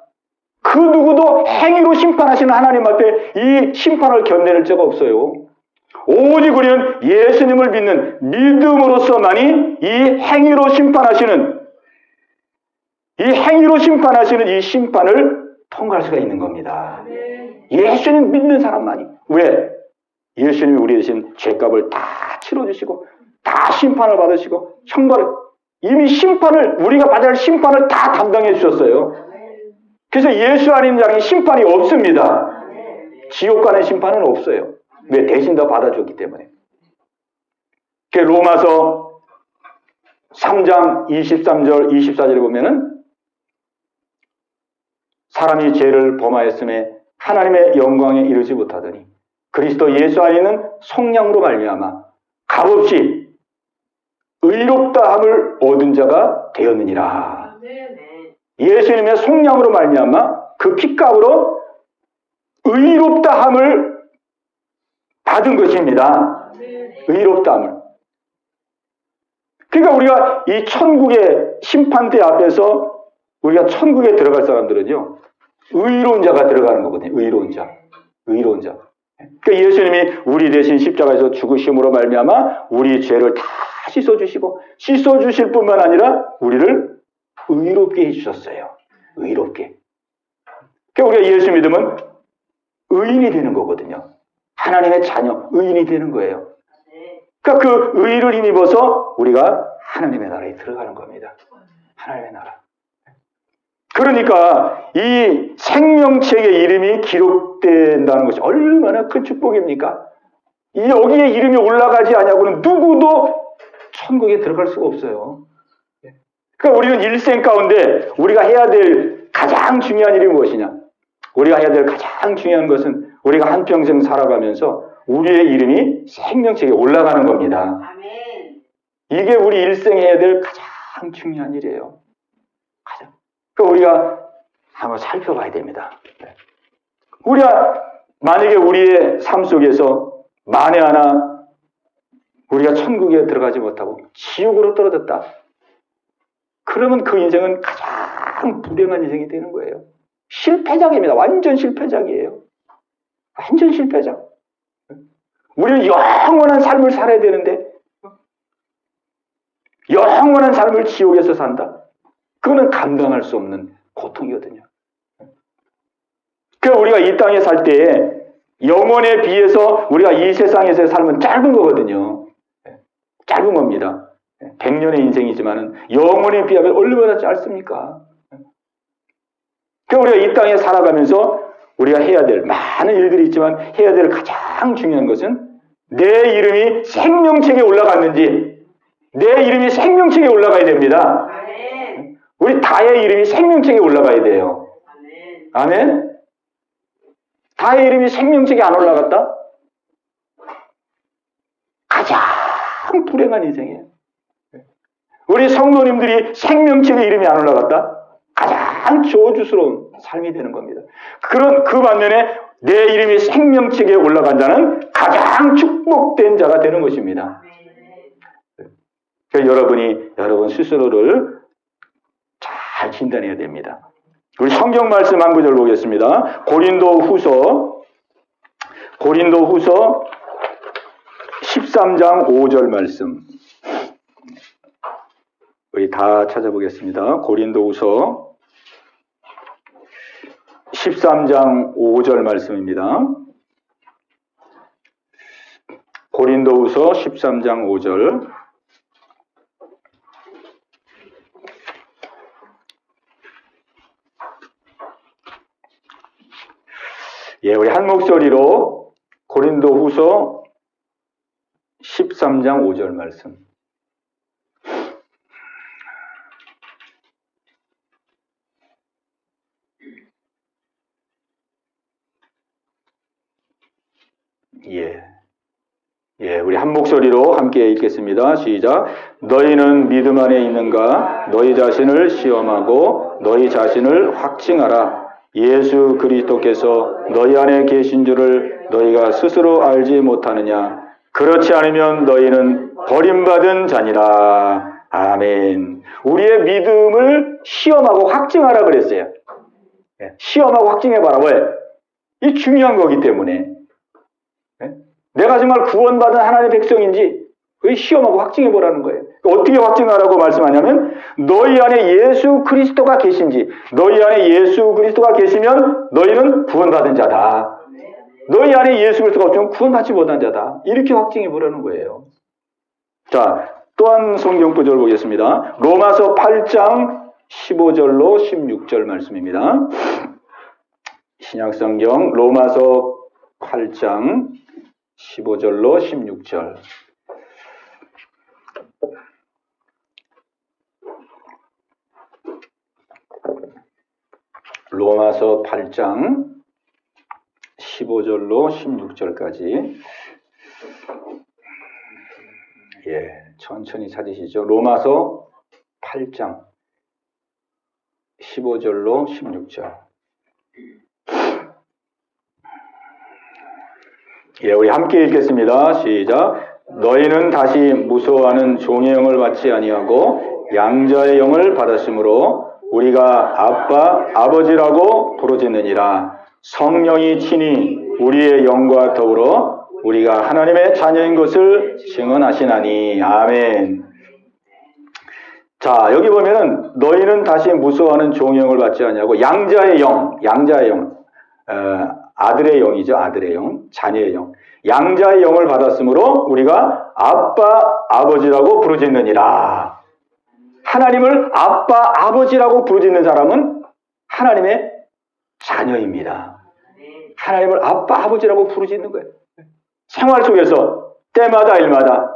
그 누구도 행위로 심판하시는 하나님 앞에 이 심판을 견뎌낼 자가 없어요. 오직 우리는 예수님을 믿는 믿음으로서만이 이 행위로 심판하시는 이 행위로 심판하시는 이 심판을 통과할 수가 있는 겁니다. 예수님 믿는 사람만이. 왜? 예수님이 우리 대신 죄값을 다 치러주시고 다 심판을 받으시고 형벌을 이미 심판을 우리가 받아야 할 심판을 다 담당해 주셨어요. 그래서 예수 아닌 자는 심판이 없습니다. 지옥 가는 심판은 없어요. 왜? 대신 다 받아줬기 때문에. 로마서 3장 23절 24절에 보면은 사람이 죄를 범하였음에 하나님의 영광에 이르지 못하더니 그리스도 예수 안에는 속량으로 말미암아 값없이 의롭다함을 얻은 자가 되었느니라. 예수님의 속량으로 말미암아 그 피값으로 의롭다함을 받은 것입니다. 의롭다함을. 그러니까 우리가 이 천국의 심판대 앞에서 우리가 천국에 들어갈 사람들은요, 의로운 자가 들어가는 거거든요. 의로운 자. 의로운 자. 그러니까 예수님이 우리 대신 십자가에서 죽으심으로 말미암아 우리 죄를 다 씻어주시고 씻어주실 뿐만 아니라 우리를 의롭게 해주셨어요. 의롭게. 그러니까 우리가 예수 믿으면 의인이 되는 거거든요. 하나님의 자녀, 의인이 되는 거예요. 그러니까 그 의를 힘입어서 우리가 하나님의 나라에 들어가는 겁니다. 하나님의 나라. 그러니까 이 생명책의 이름이 기록된다는 것이 얼마나 큰 축복입니까? 여기에 이름이 올라가지 않냐고는 누구도 천국에 들어갈 수가 없어요. 그러니까 우리는 일생 가운데 우리가 해야 될 가장 중요한 일이 무엇이냐? 우리가 해야 될 가장 중요한 것은 우리가 한평생 살아가면서 우리의 이름이 생명책에 올라가는 겁니다. 아멘. 이게 우리 일생 해야 될 가장 중요한 일이에요. 가장. 그러니까 우리가 한번 살펴봐야 됩니다. 우리가 만약에 우리의 삶 속에서 만에 하나 우리가 천국에 들어가지 못하고 지옥으로 떨어졌다. 그러면 그 인생은 가장 불행한 인생이 되는 거예요. 실패작입니다. 완전 실패작이에요. 완전 실패작. 우리는 영원한 삶을 살아야 되는데 영원한 삶을 지옥에서 산다. 그거는 감당할 수 없는 고통이거든요. 그러니까 우리가 이 땅에 살 때에 영혼에 비해서 우리가 이 세상에서의 삶은 짧은 거거든요. 짧은 겁니다. 100년의 인생이지만은 영혼에 비하면 얼마나 짧습니까? 그러니까 우리가 이 땅에 살아가면서 우리가 해야 될 많은 일들이 있지만 해야 될 가장 중요한 것은 내 이름이 생명책에 올라갔는지 내 이름이 생명책에 올라가야 됩니다. 아멘. 우리 다의 이름이 생명책에 올라가야 돼요. 아멘. 아멘? 다의 이름이 생명책에 안 올라갔다? 가장 불행한 인생이에요. 우리 성도님들이 생명책에 이름이 안 올라갔다? 가장 저주스러운 삶이 되는 겁니다. 그 반면에 내 이름이 생명책에 올라간 자는 가장 축복된 자가 되는 것입니다. 그러니까 여러분 스스로를 잘 진단해야 됩니다. 우리 성경 말씀 한 구절 보겠습니다. 고린도후서 13장 5절 말씀. 우리 다 찾아보겠습니다. 고린도후서 13장 5절 말씀입니다. 고린도후서 13장 5절. 예, 우리 한 목소리로 고린도후서 13장 5절 말씀. 우리 한 목소리로 함께 읽겠습니다. 시작. 너희는 믿음 안에 있는가? 너희 자신을 시험하고 너희 자신을 확증하라. 예수 그리스도께서 너희 안에 계신 줄을 너희가 스스로 알지 못하느냐? 그렇지 않으면 너희는 버림받은 자니라. 아멘. 우리의 믿음을 시험하고 확증하라 그랬어요. 시험하고 확증해봐라. 왜? 이 중요한 거기 때문에. 내가 정말 구원받은 하나님의 백성인지 시험하고 확증해보라는 거예요. 어떻게 확증하라고 말씀하냐면 너희 안에 예수 그리스도가 계신지, 너희 안에 예수 그리스도가 계시면 너희는 구원받은 자다. 너희 안에 예수 그리스도가 없으면 구원받지 못한 자다. 이렇게 확증해 보라는 거예요. 자, 또한 성경 구절 보겠습니다. 로마서 8장 15절로 16절 말씀입니다. 신약성경 로마서 8장 15절로 16절. 로마서 8장 15절로 16절까지. 예, 천천히 찾으시죠. 로마서 8장 15절로 16절. 예, 우리 함께 읽겠습니다. 시작. 너희는 다시 무서워하는 종의 영을 받지 아니하고 양자의 영을 받았으므로 우리가 아빠, 아버지라고 부르짖느니라. 성령이 친히 우리의 영과 더불어 우리가 하나님의 자녀인 것을 증언하시나니. 아멘. 자, 여기 보면은 너희는 다시 무서워하는 종의 영을 받지 아니하고 양자의 영, 아들의 영이죠. 아들의 영, 자녀의 영. 양자의 영을 받았으므로 우리가 아빠, 아버지라고 부르짖느니라. 하나님을 아빠, 아버지라고 부르짖는 사람은 하나님의 자녀입니다. 하나님을 아빠, 아버지라고 부르짖는 거예요. 생활 속에서 때마다 일마다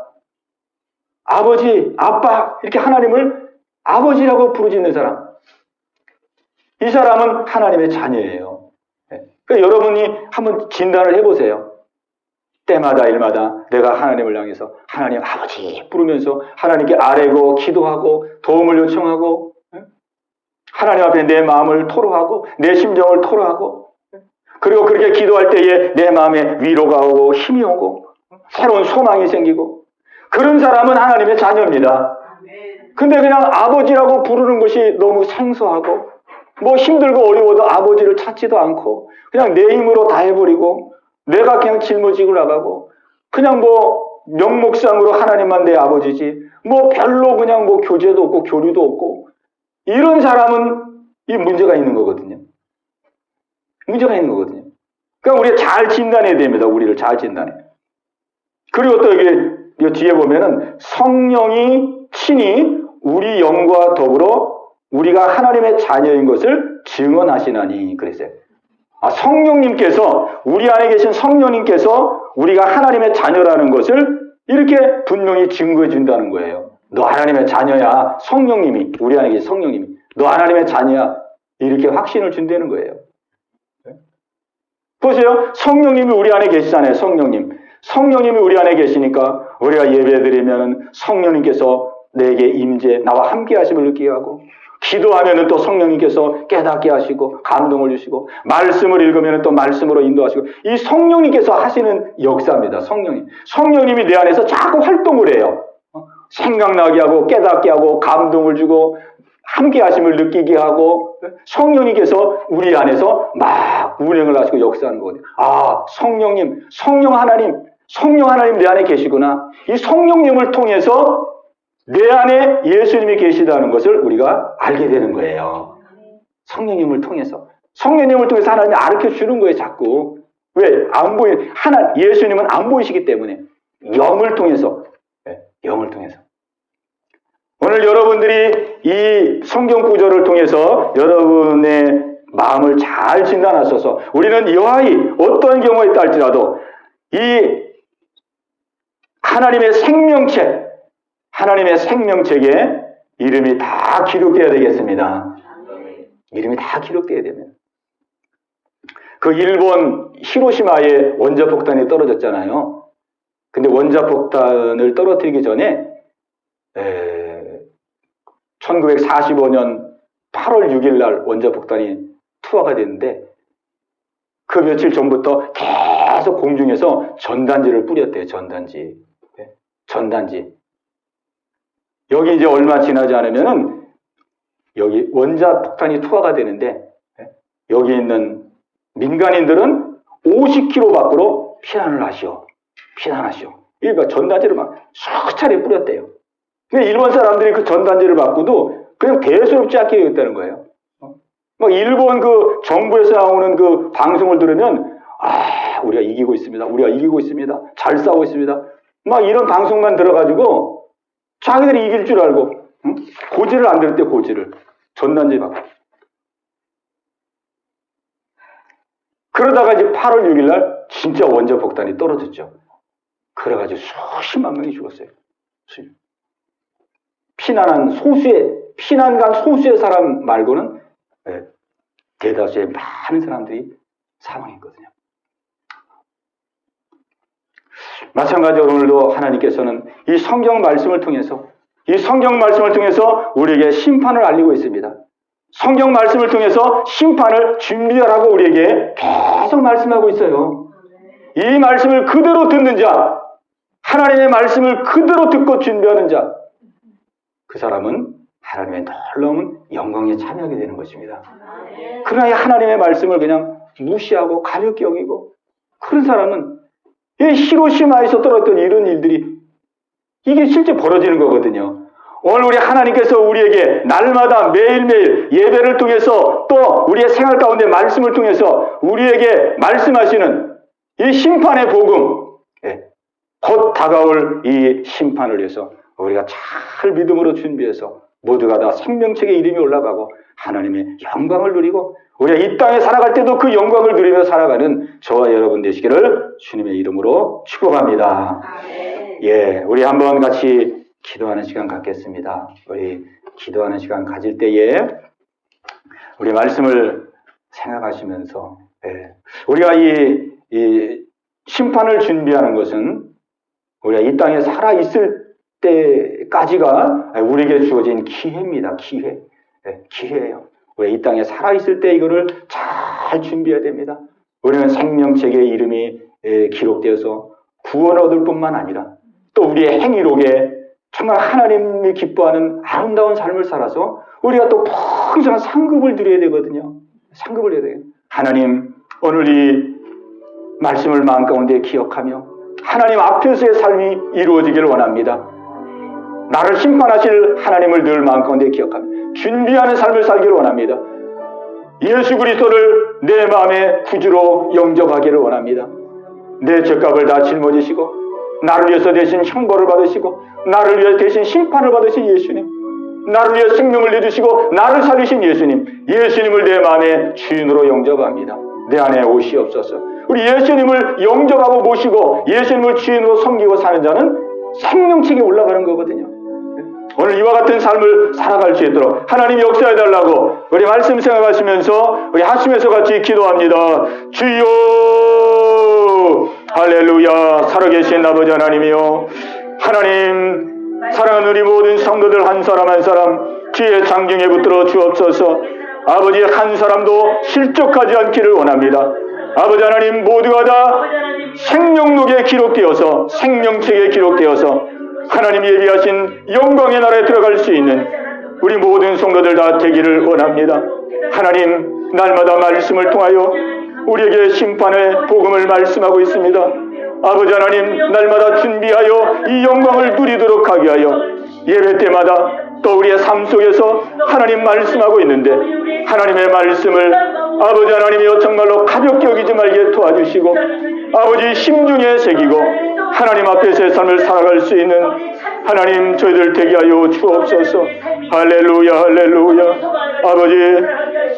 아버지, 아빠 이렇게 하나님을 아버지라고 부르짖는 사람, 이 사람은 하나님의 자녀예요. 그러니까 여러분이 한번 진단을 해보세요. 때마다 일마다 내가 하나님을 향해서 하나님 아버지 부르면서 하나님께 아뢰고 기도하고 도움을 요청하고 하나님 앞에 내 마음을 토로하고 내 심정을 토로하고, 그리고 그렇게 기도할 때에 내 마음에 위로가 오고 힘이 오고 새로운 소망이 생기고, 그런 사람은 하나님의 자녀입니다. 근데 그냥 아버지라고 부르는 것이 너무 생소하고 뭐 힘들고 어려워도 아버지를 찾지도 않고 그냥 내 힘으로 다 해버리고 내가 그냥 짊어지고 나가고 그냥 뭐 명목상으로 하나님만 내 아버지지 뭐 별로 그냥 뭐 교제도 없고 교류도 없고, 이런 사람은 이 문제가 있는 거거든요. 문제가 있는 거거든요. 그러니까 우리가 잘 진단해야 됩니다. 우리를 잘 진단해. 그리고 또 여기 뒤에 보면은 성령이 친히 우리 영과 더불어 우리가 하나님의 자녀인 것을 증언하시나니 그랬어요. 성령님께서, 우리 안에 계신 성령님께서 우리가 하나님의 자녀라는 것을 이렇게 분명히 증거해 준다는 거예요. 너 하나님의 자녀야. 성령님이, 우리 안에 계신 성령님이 너 하나님의 자녀야. 이렇게 확신을 준다는 거예요. 보세요. 성령님이 우리 안에 계시잖아요. 성령님이 우리 안에 계시니까 우리가 예배드리면 성령님께서 내게 임재, 나와 함께 하심을 느끼게 하고, 기도하면은 또 성령님께서 깨닫게 하시고 감동을 주시고, 말씀을 읽으면 또 말씀으로 인도하시고, 이 성령님께서 하시는 역사입니다. 성령님이 내 안에서 자꾸 활동을 해요. 생각나게 하고 깨닫게 하고 감동을 주고 함께 하심을 느끼게 하고, 성령님께서 우리 안에서 막 운행을 하시고 역사하는 거거든요. 성령 하나님 내 안에 계시구나. 이 성령님을 통해서 내 안에 예수님이 계시다는 것을 우리가 알게 되는 거예요. 성령님을 통해서 하나님이 가르쳐 주는 거예요, 자꾸. 왜? 예수님은 안 보이시기 때문에. 영을 통해서. 오늘 여러분들이 이 성경 구절을 통해서 여러분의 마음을 잘 진단하셔서, 우리는 여하이 어떠한 경우가 있다 할지라도 이 하나님의 생명책에 이름이 다 기록되어야 되겠습니다. 이름이 다 기록되어야 됩니다. 그 일본 히로시마에 원자폭탄이 떨어졌잖아요. 근데 원자폭탄을 떨어뜨리기 전에 1945년 8월 6일 날 원자폭탄이 투하가 됐는데, 그 며칠 전부터 계속 공중에서 전단지를 뿌렸대요. 전단지. 여기 이제 얼마 지나지 않으면은 여기 원자폭탄이 투하가 되는데, 여기 있는 민간인들은 50km 밖으로 피난하시오. 그러니까 전단지를 막 수차례 뿌렸대요. 근데 일본 사람들이 그 전단지를 받고도 그냥 대수롭지 않게 여겼다는 거예요. 막 일본 그 정부에서 나오는 그 방송을 들으면 우리가 이기고 있습니다. 우리가 이기고 있습니다. 잘 싸우고 있습니다. 막 이런 방송만 들어가지고 자기들이 이길 줄 알고 고지를 안 들을 때 고지를 전단지 받고 그러다가 이제 8월 6일 날 진짜 원자 폭탄이 떨어졌죠. 그래가지고 수십만 명이 죽었어요. 피난 간 소수의 사람 말고는 대다수의 많은 사람들이 사망했거든요. 마찬가지로 오늘도 하나님께서는 이 성경 말씀을 통해서 우리에게 심판을 알리고 있습니다. 성경 말씀을 통해서 심판을 준비하라고 우리에게 계속 말씀하고 있어요. 이 말씀을 그대로 듣는 자, 하나님의 말씀을 그대로 듣고 준비하는 자, 그 사람은 하나님의 놀라운 영광에 참여하게 되는 것입니다. 그러나 하나님의 말씀을 그냥 무시하고 가볍게 여기고 그런 사람은 히로시마에서 떨어졌던 이런 일들이 이게 실제 벌어지는 거거든요. 오늘 우리 하나님께서 우리에게 날마다 매일매일 예배를 통해서 또 우리의 생활 가운데 말씀을 통해서 우리에게 말씀하시는 이 심판의 복음, 곧 다가올 이 심판을 위해서 우리가 잘 믿음으로 준비해서 모두가 다 생명책에 이름이 올라가고 하나님의 영광을 누리고 우리가 이 땅에 살아갈 때도 그 영광을 누리며 살아가는 저와 여러분 되시기를 주님의 이름으로 축복합니다. 우리 한번 같이 기도하는 시간 갖겠습니다. 우리 기도하는 시간 가질 때에 우리 말씀을 생각하시면서 우리가 이 심판을 준비하는 것은 우리가 이 땅에 살아 있을 때까지가 우리에게 주어진 기회입니다. 기회예요. 우리가 이 땅에 살아 있을 때 이거를 잘 준비해야 됩니다. 우리는 생명책의 이름이 기록되어서 구원을 얻을 뿐만 아니라 또 우리의 행위록에 정말 하나님이 기뻐하는 아름다운 삶을 살아서 우리가 또 풍성한 상급을 드려야 되거든요. 상급을 해야 돼요. 하나님, 오늘 이 말씀을 마음 가운데 기억하며 하나님 앞에서의 삶이 이루어지기를 원합니다. 나를 심판하실 하나님을 늘 마음 가운데 기억하며 준비하는 삶을 살기를 원합니다. 예수 그리스도를 내 마음의 구주로 영접하기를 원합니다. 내 죄값을 다 짊어지시고 나를 위해서 대신 형벌을 받으시고 나를 위해 대신 심판을 받으신 예수님, 나를 위해 생명을 내주시고 나를 살리신 예수님을 내 마음의 주인으로 영접합니다. 내 안에 오시옵소서. 우리 예수님을 영접하고 모시고 예수님을 주인으로 섬기고 사는 자는 생명책에 올라가는 거거든요. 오늘 이와 같은 삶을 살아갈 수 있도록 하나님 역사해달라고 우리 말씀 생각하시면서 우리 하심에서 같이 기도합니다. 주여 할렐루야. 살아계신 아버지 하나님이여, 하나님 사랑하는 우리 모든 성도들 한 사람 한 사람 주의 장중에 붙들어 주옵소서. 아버지 한 사람도 실족하지 않기를 원합니다. 아버지 하나님 모두가 다 생명록에 기록되어서 생명책에 기록되어서 하나님 예비하신 영광의 나라에 들어갈 수 있는 우리 모든 성도들 다 되기를 원합니다. 하나님 날마다 말씀을 통하여 우리에게 심판의 복음을 말씀하고 있습니다. 아버지 하나님 날마다 준비하여 이 영광을 누리도록 하게 하여 예배 때마다 또 우리의 삶 속에서 하나님 말씀하고 있는데 하나님의 말씀을 아버지 하나님이여 정말로 가볍게 여기지 말게 도와주시고 아버지 심중에 새기고 하나님 앞에서의 삶을 살아갈 수 있는 하나님 저희들 되게 하여 주옵소서. 할렐루야 할렐루야. 아버지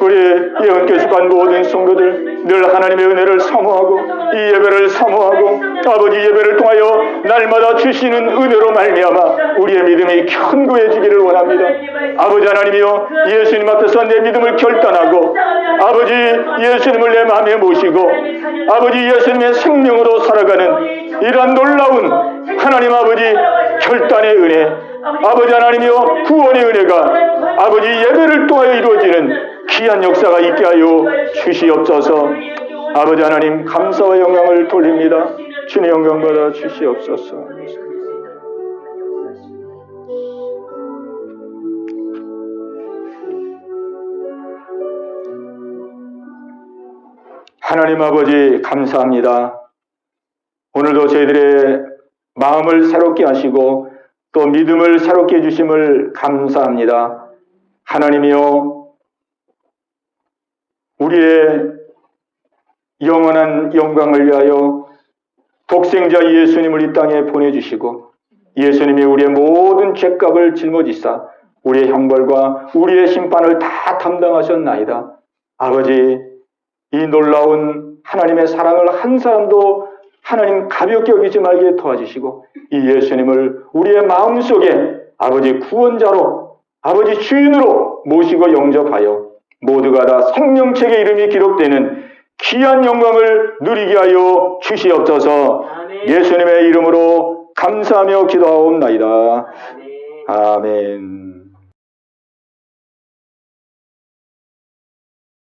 우리 예언교회 속한 모든 성도들 늘 하나님의 은혜를 사모하고 이 예배를 사모하고 아버지 예배를 통하여 날마다 주시는 은혜로 말미암아 우리의 믿음이 견고해지기를 원합니다. 아버지 하나님이여 예수님 앞에서 내 믿음을 결단하고 아버지 예수님을 내 마음에 모시고 아버지 예수님의 생명으로 살아가는 이러한 놀라운 하나님 아버지 결단의 은혜, 아버지 하나님이여 구원의 은혜가 아버지 예배를 통하여 이루어지는 귀한 역사가 있게 하여 주시옵소서. 아버지 하나님 감사와 영광을 돌립니다. 주님 영광 받아 주시옵소서. 하나님 아버지 감사합니다. 오늘도 저희들의 마음을 새롭게 하시고 또 믿음을 새롭게 해주심을 감사합니다. 하나님이여, 우리의 영원한 영광을 위하여 독생자 예수님을 이 땅에 보내주시고 예수님이 우리의 모든 죄값을 짊어지사 우리의 형벌과 우리의 심판을 다 담당하셨나이다. 아버지, 이 놀라운 하나님의 사랑을 한 사람도 하나님 가볍게 여기지 말게 도와주시고 이 예수님을 우리의 마음속에 아버지 구원자로, 아버지 주인으로 모시고 영접하여 모두가 다 생명책의 이름이 기록되는 귀한 영광을 누리게 하여 주시옵소서. 아멘. 예수님의 이름으로 감사하며 기도하옵나이다. 아멘. 아멘.